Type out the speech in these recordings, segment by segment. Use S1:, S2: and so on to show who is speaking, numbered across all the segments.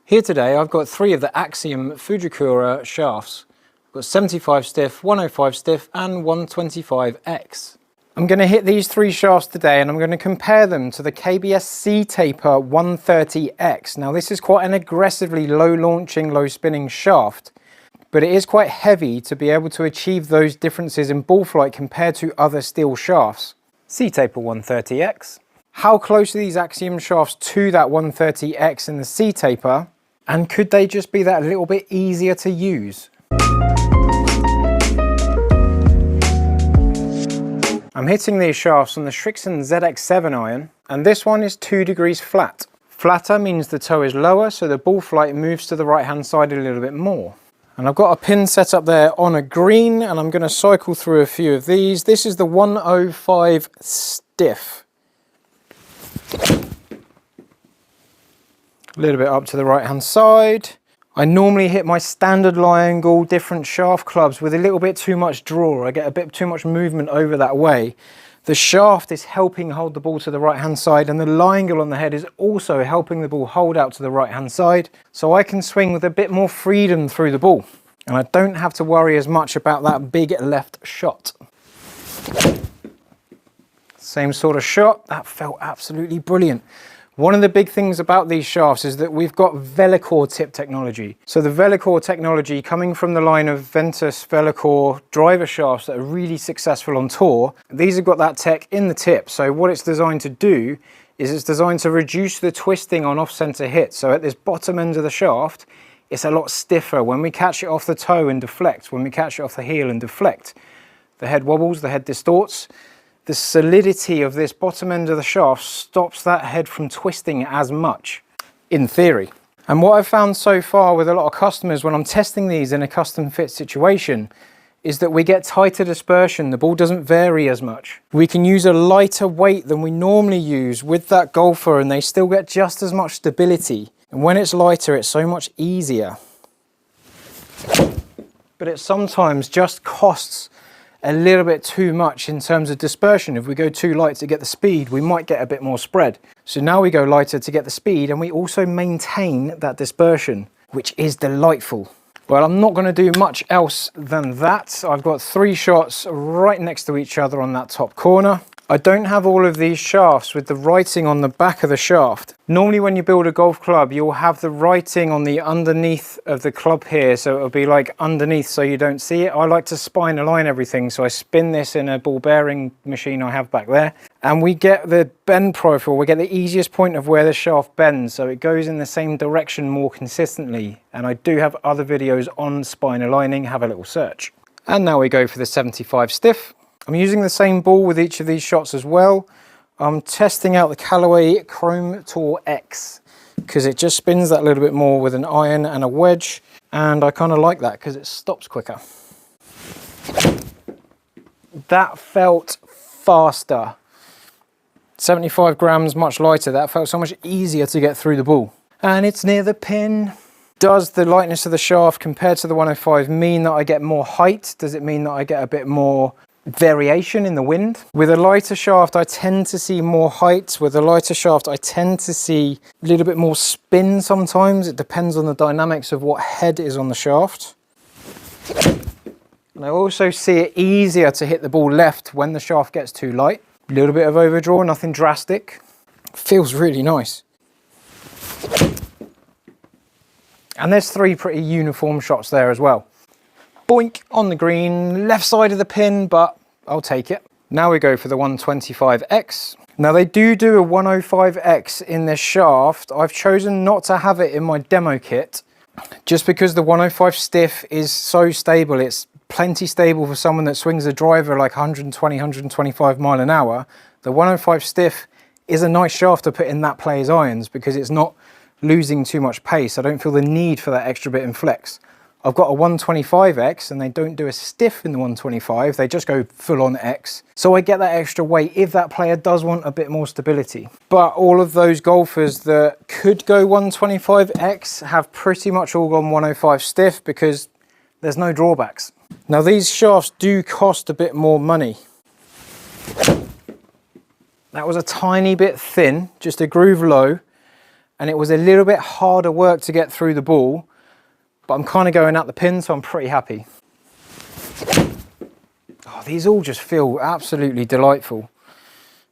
S1: Here today I've got 3 of the Axiom Fujikura shafts. I've got 75 stiff, 105 stiff and 125X. I'm going to hit these 3 shafts today and I'm going to compare them to the KBS C Taper 130X. Now this is quite an aggressively low launching, low spinning shaft, but it is quite heavy to be able to achieve those differences in ball flight compared to other steel shafts. C Taper 130X. How close are these Axiom shafts to that 130X in the C Taper? And could they just be that little bit easier to use? I'm hitting these shafts on the Srixon ZX7 iron, and this one is 2 degrees flat. Flatter means the toe is lower, so the ball flight moves to the right hand side a little bit more. And I've got a pin set up there on a green, and I'm going to cycle through a few of these. This is the 105 stiff. A little bit up to the right hand side. I normally hit my standard lie angle different shaft clubs with a little bit too much draw. I get a bit too much movement over that way. The shaft is helping hold the ball to the right hand side, and the lie angle on the head is also helping the ball hold out to the right hand side, so I can swing with a bit more freedom through the ball and I don't have to worry as much about that big left shot. Same sort of shot. That felt absolutely brilliant. One of the big things about these shafts is that we've got Velocore tip technology. So the Velocore technology, coming from the line of Ventus Velocore driver shafts that are really successful on tour, these have got that tech in the tip. So what it's designed to do is it's designed to reduce the twisting on off-center hit. So at this bottom end of the shaft, it's a lot stiffer. When we catch it off the toe and deflect, when we catch it off the heel and deflect, the head wobbles, the head distorts. The solidity of this bottom end of the shaft stops that head from twisting as much, in theory. And what I've found so far with a lot of customers when I'm testing these in a custom fit situation is that we get tighter dispersion. The ball doesn't vary as much. We can use a lighter weight than we normally use with that golfer and they still get just as much stability. And when it's lighter, it's so much easier. But it sometimes just costs a little bit too much in terms of dispersion. If we go too light to get the speed, we might get a bit more spread. So now we go lighter to get the speed and we also maintain that dispersion, which is delightful. Well, I'm not going to do much else than that. I've got 3 shots right next to each other on that top corner. I don't have all of these shafts with the writing on the back of the shaft. Normally when you build a golf club, you'll have the writing on the underneath of the club here, so it'll be like underneath so you don't see it. I like to spine align everything, so I spin this in a ball bearing machine I have back there. And we get the bend profile, we get the easiest point of where the shaft bends, so it goes in the same direction more consistently. And I do have other videos on spine aligning, have a little search. And now we go for the 75 stiff. I'm using the same ball with each of these shots as well. I'm testing out the Callaway Chrome Tour X because it just spins that little bit more with an iron and a wedge, and I kind of like that because it stops quicker. That felt faster. 75 grams, much lighter. That felt so much easier to get through the ball. And it's near the pin. Does the lightness of the shaft compared to the 105 mean that I get more height? Does it mean that I get a bit more variation in the wind? With a lighter shaft, I tend to see more height. With a lighter shaft, I tend to see a little bit more spin sometimes. It depends on the dynamics of what head is on the shaft. And I also see it easier to hit the ball left when the shaft gets too light. A little bit of overdraw, nothing drastic. Feels really nice. And there's 3 pretty uniform shots there as well. Boink on the green, left side of the pin, but I'll take it. Now we go for the 125X. Now they do a 105X in this shaft. I've chosen not to have it in my demo kit just because the 105 stiff is so stable. It's plenty stable for someone that swings a driver like 120, 125 mile an hour. The 105 stiff is a nice shaft to put in that player's irons because it's not losing too much pace. I don't feel the need for that extra bit in flex. I've got a 125X and they don't do a stiff in the 125, they just go full on X. So I get that extra weight if that player does want a bit more stability. But all of those golfers that could go 125X have pretty much all gone 105 stiff because there's no drawbacks. Now these shafts do cost a bit more money. That was a tiny bit thin, just a groove low. and it was a little bit harder work to get through the ball, but I'm kind of going at the pin, so I'm pretty happy. Oh, these all just feel absolutely delightful.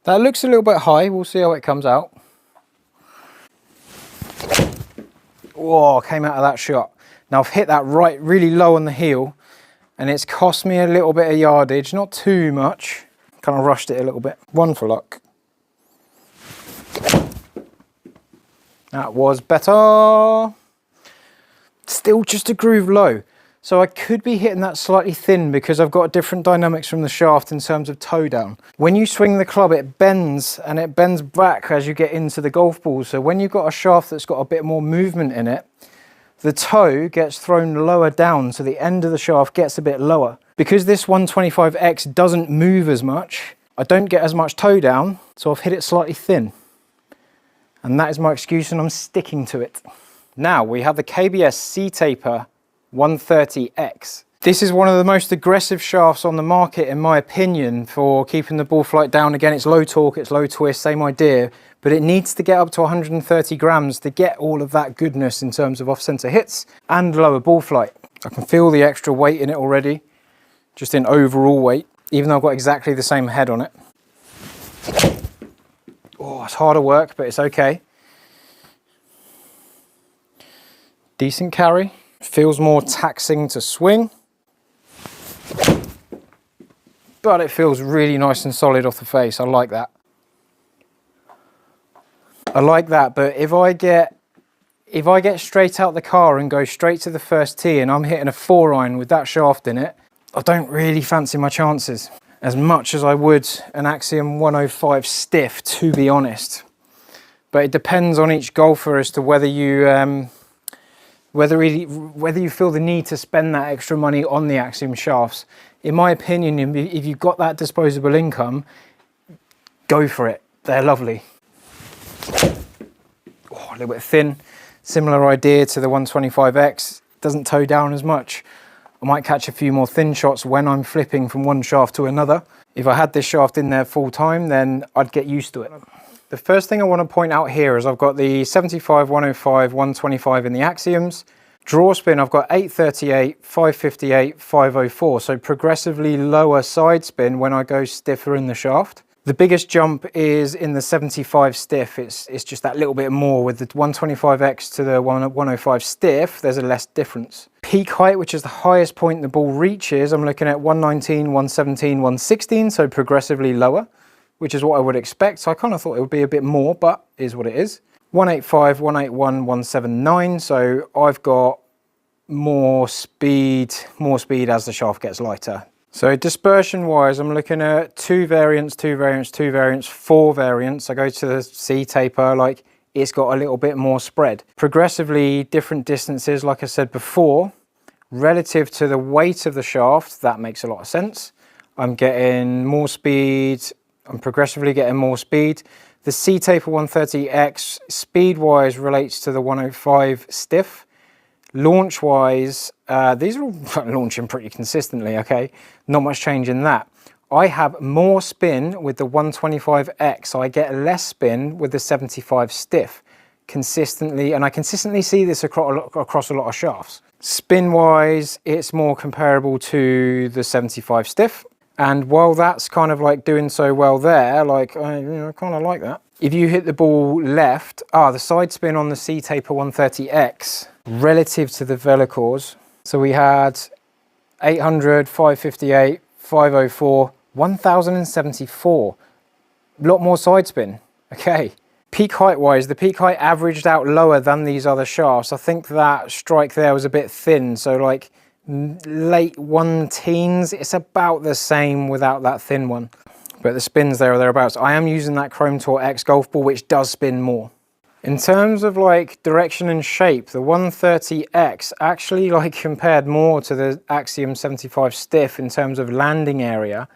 S1: That looks a little bit high. We'll see how it comes out. Oh, came out of that shot. Now I've hit that right really low on the heel, and it's cost me a little bit of yardage, not too much. Kind of rushed it a little bit. One for luck. That was better. Still just a groove low. So I could be hitting that slightly thin because I've got different dynamics from the shaft in terms of toe down. When you swing the club, it bends, and it bends back as you get into the golf ball. So when you've got a shaft that's got a bit more movement in it, the toe gets thrown lower down, so the end of the shaft gets a bit lower. Because this 125X doesn't move as much, I don't get as much toe down, so I've hit it slightly thin. And that is my excuse, and I'm sticking to it. Now we have the KBS C Taper 130X. This is one of the most aggressive shafts on the market, in my opinion, for keeping the ball flight down. Again, it's low torque, it's low twist, same idea, but it needs to get up to 130 grams to get all of that goodness in terms of off-center hits and lower ball flight. I can feel the extra weight in it already, just in overall weight, even though I've got exactly the same head on it. Oh, it's harder work, but it's okay. Decent carry. Feels more taxing to swing, but it feels really nice and solid off the face. I like that. I like that, but if I get straight out the car and go straight to the first tee and I'm hitting a 4-iron with that shaft in it, I don't really fancy my chances as much as I would an Axiom 105 stiff, to be honest. But it depends on each golfer as to whether you whether you feel the need to spend that extra money on the Axiom shafts. In my opinion, if you've got that disposable income, go for it. They're lovely. Oh, a little bit thin. Similar idea to the 125X. Doesn't toe down as much. I might catch a few more thin shots when I'm flipping from one shaft to another. If I had this shaft in there full time, then I'd get used to it. The first thing I want to point out here is I've got the 75, 105, 125 in the Axioms. Draw spin, I've got 838, 558, 504, so progressively lower side spin when I go stiffer in the shaft. The biggest jump is in the 75 stiff. It's just that little bit more. With the 125X to the 105 stiff, there's a less difference. Peak height, which is the highest point the ball reaches, I'm looking at 119, 117, 116, so progressively lower, which is what I would expect. So I kind of thought it would be a bit more, but is what it is. 185, 181, 179, so I've got more speed as the shaft gets lighter. So dispersion wise, I'm looking at 2 variants, 2 variants, 2 variants, 4 variants. I go to the C Taper, like it's got a little bit more spread. Progressively different distances, like I said before, relative to the weight of the shaft, that makes a lot of sense. I'm getting more speed, I'm progressively getting more speed. The C Taper 130X speed-wise relates to the 105 stiff. Launch-wise, these are all launching pretty consistently, okay? Not much change in that. I have more spin with the 125X. I get less spin with the 75 stiff consistently, and I consistently see this across a lot of shafts. Spin-wise, it's more comparable to the 75 stiff. And while that's kind of like doing so well there, like, I kind of like that. If you hit the ball left, the side spin on the C Taper 130X relative to the Velours. So we had 800, 558, 504, 1074. A lot more side spin, okay. Peak height wise, the peak height averaged out lower than these other shafts. I think that strike there was a bit thin, so like late 1 teens, it's about the same without that thin one. But the spins there or thereabouts. I am using that Chrome Tour X golf ball, which does spin more. In terms of like direction and shape, the 130X actually like compared more to the Axiom 75 stiff in terms of landing area.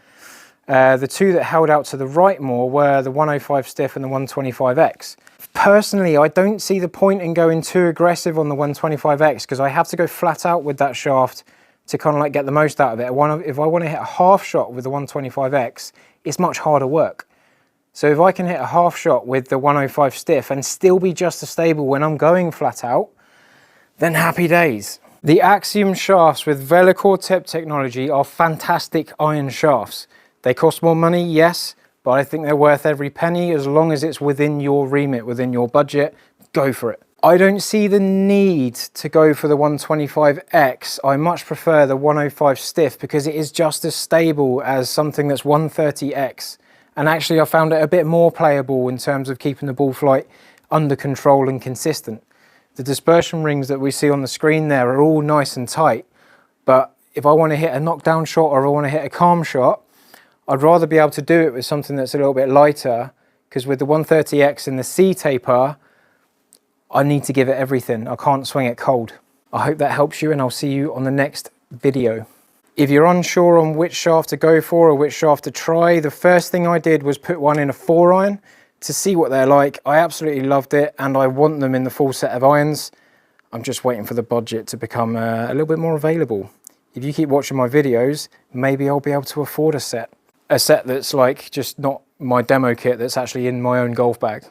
S1: The two that held out to the right more were the 105 stiff and the 125X. Personally, I don't see the point in going too aggressive on the 125X because I have to go flat out with that shaft to kind of like get the most out of it. If I want to hit a half shot with the 125X, it's much harder work. So if I can hit a half shot with the 105 stiff and still be just as stable when I'm going flat out, then happy days. The Axiom shafts with Velocore tip technology are fantastic iron shafts. They cost more money, yes, but I think they're worth every penny as long as it's within your remit, within your budget. Go for it. I don't see the need to go for the 125X. I much prefer the 105 stiff because it is just as stable as something that's 130X. And actually I found it a bit more playable in terms of keeping the ball flight under control and consistent. The dispersion rings that we see on the screen there are all nice and tight, but if I want to hit a knockdown shot or if I want to hit a calm shot, I'd rather be able to do it with something that's a little bit lighter, because with the 130X and the C Taper, I need to give it everything. I can't swing it cold. I hope that helps you, and I'll see you on the next video. If you're unsure on which shaft to go for or which shaft to try, the first thing I did was put one in a 4-iron to see what they're like. I absolutely loved it, and I want them in the full set of irons. I'm just waiting for the budget to become a little bit more available. If you keep watching my videos, maybe I'll be able to afford a set. A set that's like just not my demo kit, that's actually in my own golf bag.